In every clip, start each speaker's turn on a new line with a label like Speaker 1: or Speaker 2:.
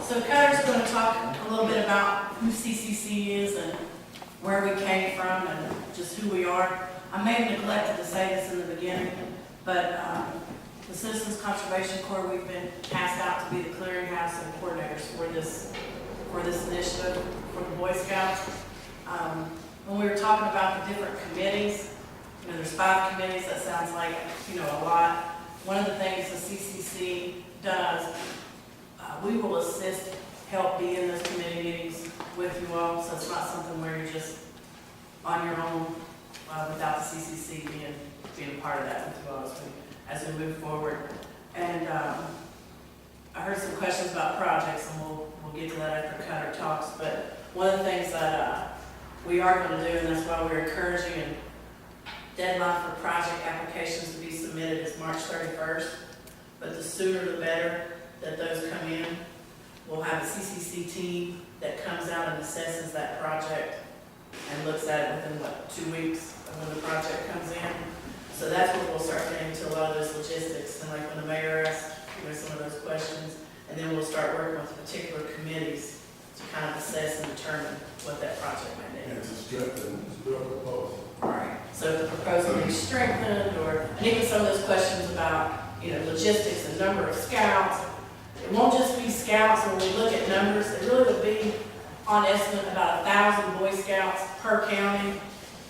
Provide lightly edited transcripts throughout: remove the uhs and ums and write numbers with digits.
Speaker 1: So Cutter's going to talk a little bit about who CCC is and where we came from and just who we are. I may have neglected to say this in the beginning, but the Citizens Conservation Corps, we've been tasked out to be the clearinghouse and coordinators for this initiative for the Boy Scouts. When we were talking about the different committees, there's 5 committees. That sounds like, a lot. One of the things the CCC does, we will help be in those committee meetings with you all, so it's not something where you're just on your own without the CCC being a part of that with you all as we move forward. And I heard some questions about projects, and we'll get to that after Cutter talks, but one of the things that we are going to do, and that's why we're encouraging, and deadline for project applications to be submitted is March 31st, but the sooner the better that those come in. We'll have a CCC team that comes out and assesses that project and looks at it within, 2 weeks of when the project comes in. So that's when we'll start getting into a lot of those logistics, and like when the mayor asked some of those questions, and then we'll start working with particular committees to kind of assess and determine what that project might be.
Speaker 2: And to strengthen the proposal.
Speaker 1: Right. So if the proposal needs strengthened, and even some of those questions about, logistics and number of scouts, it won't just be scouts. When we look at numbers, it really would be, on estimate, about 1,000 Boy Scouts per county,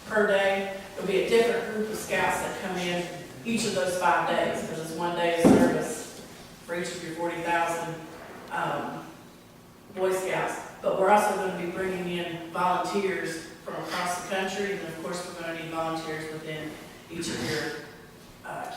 Speaker 1: per day. There'll be a different group of scouts that come in each of those 5 days, because it's 1 day of service for each of your 40,000 Boy Scouts. But we're also going to be bringing in volunteers from across the country, and of course we're going to need volunteers within each of your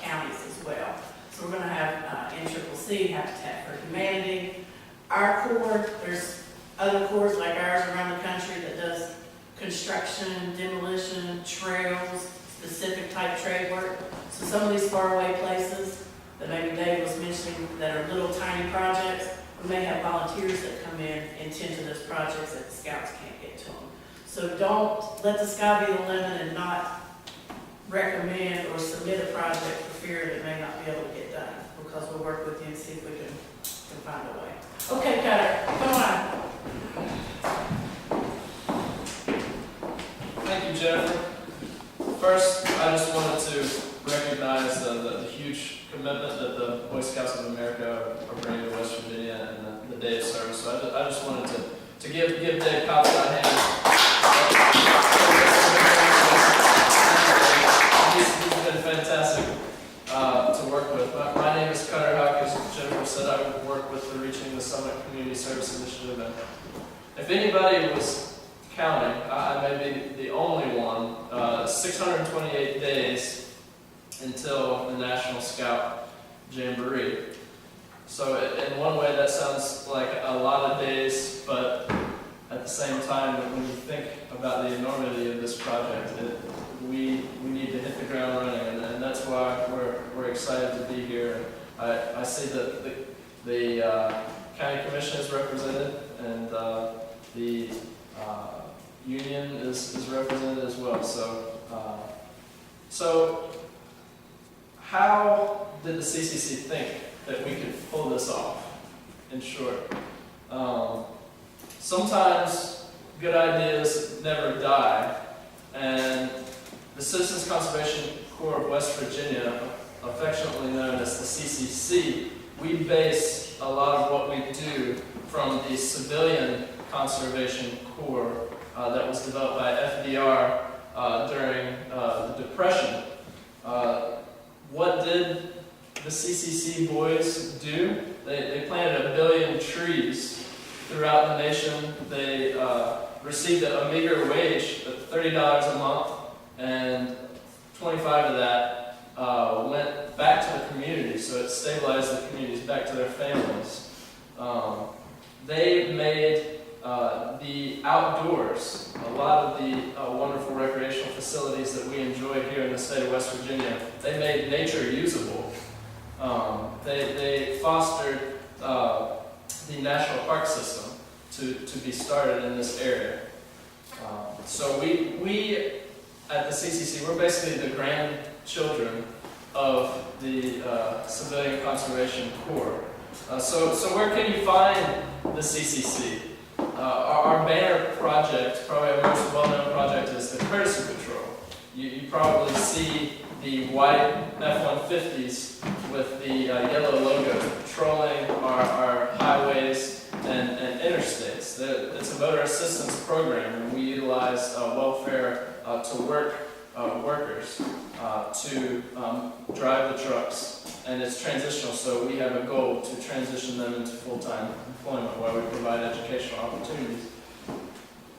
Speaker 1: counties as well. So we're going to have NCCC, Habitat for Humanity, our Corps. There's other corps like ours around the country that does construction, demolition, trails, specific type trade work. So some of these faraway places that maybe Dave was mentioning that are little tiny projects, we may have volunteers that come in and tend to those projects that the scouts can't get to them. So don't let the sky be the limit and not recommend or submit a project for fear that it may not be able to get done, because we'll work with you and see if we can find a way. Okay, Cutter, come on.
Speaker 3: Thank you, Jennifer. First, I just wanted to recognize the huge commitment that the Boy Scouts of America are bringing to West Virginia and the day of service. So I just wanted to give Dave Cox a hand. He's been fantastic to work with. My name is Cutter Houck. As Jennifer said, I work with the Reaching the Summit Community Service Initiative. And if anybody was counting, I may be the only one. 628 days until the National Scout Jamboree. So in one way that sounds like a lot of days, but at the same time, when you think about the enormity of this project, we need to hit the ground running, and that's why we're excited to be here. I see that the County Commission is represented, and the union is represented as well. So how did the CCC think that we could pull this off, in short? Sometimes good ideas never die, and the Citizens Conservation Corps of West Virginia, affectionately known as the CCC, we base a lot of what we do from the Civilian Conservation Corps that was developed by FDR during the Depression. What did the CCC boys do? They planted 1 billion trees throughout the nation. They received a meager wage of $30 a month, and 25 of that went back to the community, so it stabilized the communities back to their families. They made the outdoors, a lot of the wonderful recreational facilities that we enjoy here in the state of West Virginia, they made nature usable. They fostered the national park system to be started in this area. So we at the CCC, we're basically the grandchildren of the Civilian Conservation Corps. So where can you find the CCC? Our banner project, probably our most well-known project, is the Courtesy Patrol. You probably see the white F-150s with the yellow logo patrolling our highways and interstates. It's a voter assistance program, and we utilize welfare to workers to drive the trucks. And it's transitional, so we have a goal to transition them into full-time employment while we provide educational opportunities.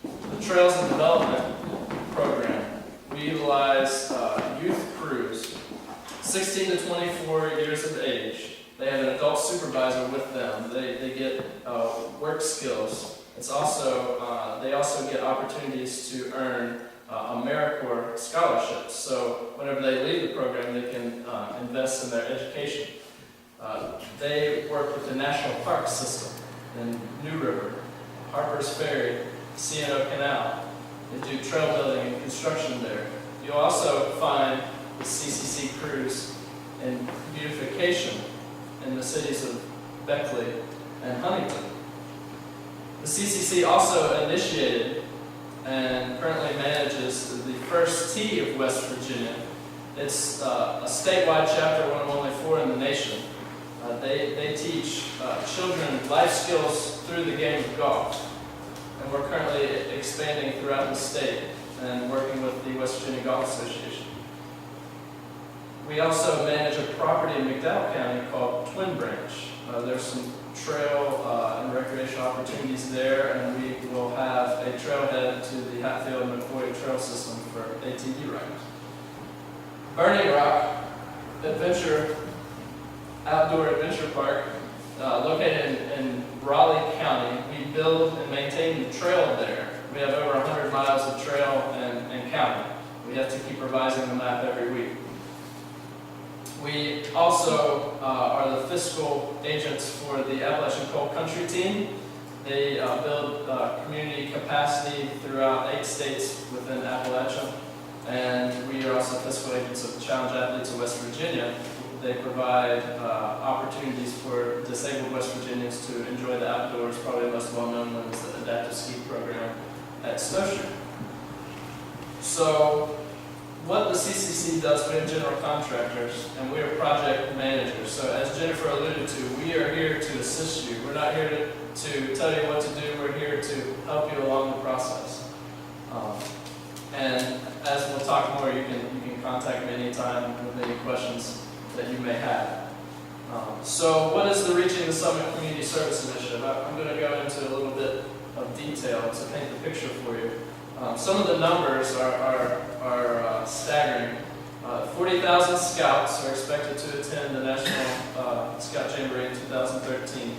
Speaker 3: The Trails and Development Program, we utilize youth crews, 16 to 24 years of age. They have an adult supervisor with them. They get work skills. It's also they also get opportunities to earn AmeriCorps scholarships. So whenever they leave the program, they can invest in their education. They work with the National Park System in New River, Harper's Ferry, C&O Canal. They do trail building and construction there. You'll also find the CCC crews in beautification in the cities of Beckley and Huntington. The CCC also initiated and currently manages the first tee of West Virginia. It's a statewide chapter, one of only 4 in the nation. They teach children life skills through the game of golf. And we're currently expanding throughout the state and working with the West Virginia Golf Association. We also manage a property in McDowell County called Twin Branch. There's some trail and recreational opportunities there, and we will have a trailhead to the Hatfield-McCoy Trail System for ATV riders. Burning Rock Outdoor Adventure Park, located in Raleigh County. We build and maintain the trail there. We have over 100 miles of trail and counting. We have to keep revising the map every week. We also are the fiscal agents for the Appalachian Coal Country Team. They build community capacity throughout 8 states within Appalachia. And we are also fiscal agents of the Challenge Athletes of West Virginia. They provide opportunities for disabled West Virginians to enjoy the outdoors. Probably the most well-known one is the Adaptive Ski Program at Snowshoe. So, what the CCC does, we have general contractors, and we are project managers. So as Jennifer alluded to, we are here to assist you. We're not here to tell you what to do. We're here to help you along the process. And as we'll talk more, you can contact me anytime with any questions that you may have. So what is the Reaching the Summit Community Service Initiative? I'm going to go into a little bit of detail to paint the picture for you. Some of the numbers are staggering. 40,000 scouts are expected to attend the National Scout Jamboree in 2013.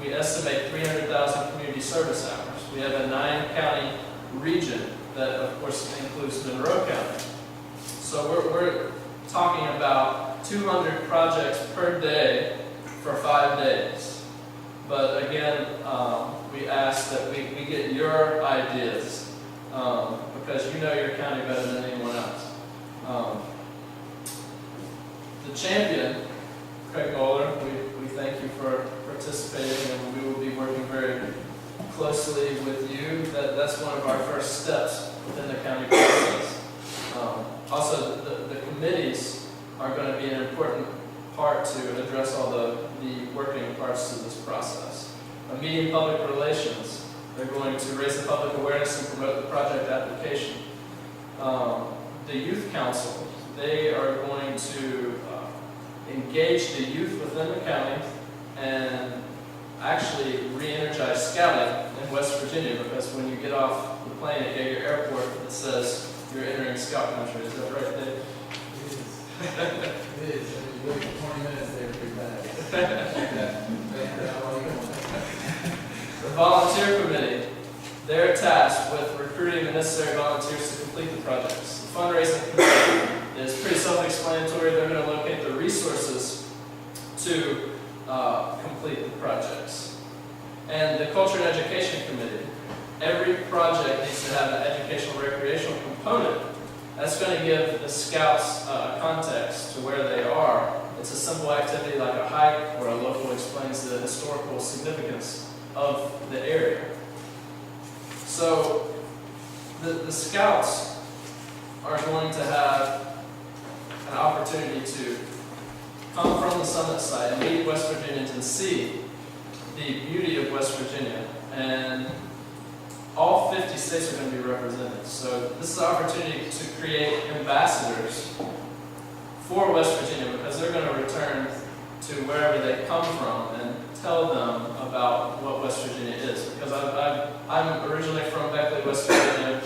Speaker 3: We estimate 300,000 community service hours. We have a 9-county region that, of course, includes Monroe County. So we're talking about 200 projects per day for 5 days. But again, we ask that we get your ideas because you know your county better than anyone else. The champion, Craig Moeller, we thank you for participating, and we will be working very closely with you. That's one of our first steps within the county process. Also, the committees are going to be an important part to address all the working parts to this process. Media public relations, they're going to raise the public awareness and promote the project application. The youth council, they are going to engage the youth within the county and actually re-energize scouting in West Virginia, because when you get off the plane at Yeager Airport, it says you're entering scout country. Is that right, Dave?
Speaker 4: It is. You wait 20 minutes there to be back.
Speaker 3: The volunteer committee, they're tasked with recruiting the necessary volunteers to complete the projects. The fundraising committee is pretty self-explanatory. They're going to locate the resources to complete the projects. And the culture and education committee, every project needs to have an educational recreational component. That's going to give the scouts context to where they are. It's a simple activity like a hike where a local explains the historical significance of the area. So the Scouts are going to have an opportunity to come from the summit site and meet West Virginians and see the beauty of West Virginia. And all 50 states are going to be represented. So this is an opportunity to create ambassadors for West Virginia, because they're going to return to wherever they come from and tell them about what West Virginia is. Because I'm originally from Beckley, West Virginia,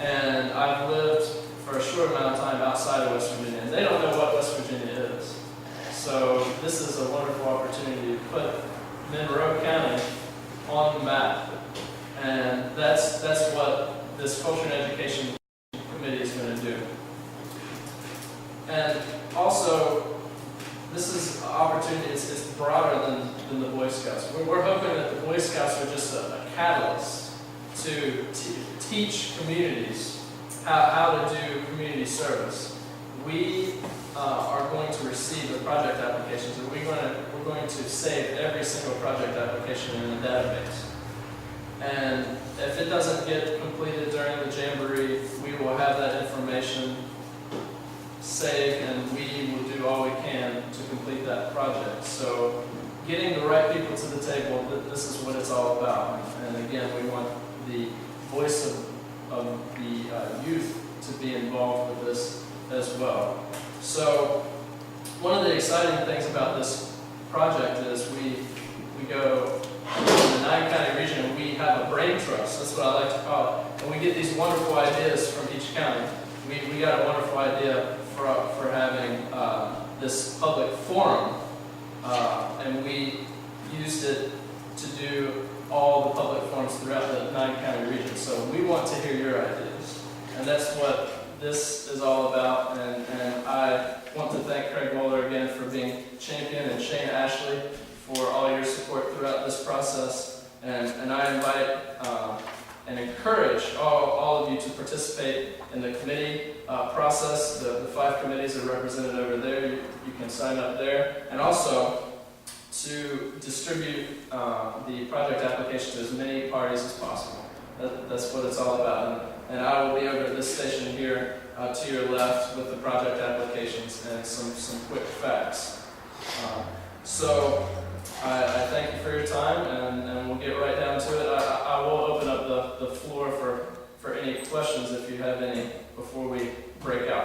Speaker 3: and I've lived for a short amount of time outside of West Virginia, and they don't know what West Virginia is. So this is a wonderful opportunity to put Monroe County on the map, and that's what this Culture and Education Committee is going to do. And also, this is an opportunity, it's broader than the Boy Scouts. We're hoping that the Boy Scouts are just a catalyst to teach communities how to do community service. We are going to receive the project applications, and we're going to save every single project application in the database. And if it doesn't get completed during the Jamboree, we will have that information saved, and we will do all we can to complete that project. So getting the right people to the table, this is what it's all about. And again, we want the voice of the youth to be involved with this as well. So one of the exciting things about this project is we go in the 9-county region, and we have a brain trust. That's what I like to call it. And we get these wonderful ideas from each county. We got a wonderful idea for having this public forum, and we used it to do all the public forums throughout the 9-county region. So we want to hear your ideas, and that's what this is all about. And I want to thank Craig Moeller again for being champion, and Shane Ashley for all your support throughout this process. And I invite and encourage all of you to participate in the committee process. The 5 committees are represented over there. You can sign up there. And also to distribute the project application to as many parties as possible. That's what it's all about. And I will be over at this station here to your left with the project applications and some quick facts. So I thank you for your time, and we'll get right down to it. I will open up the floor for any questions if you have any before we break out.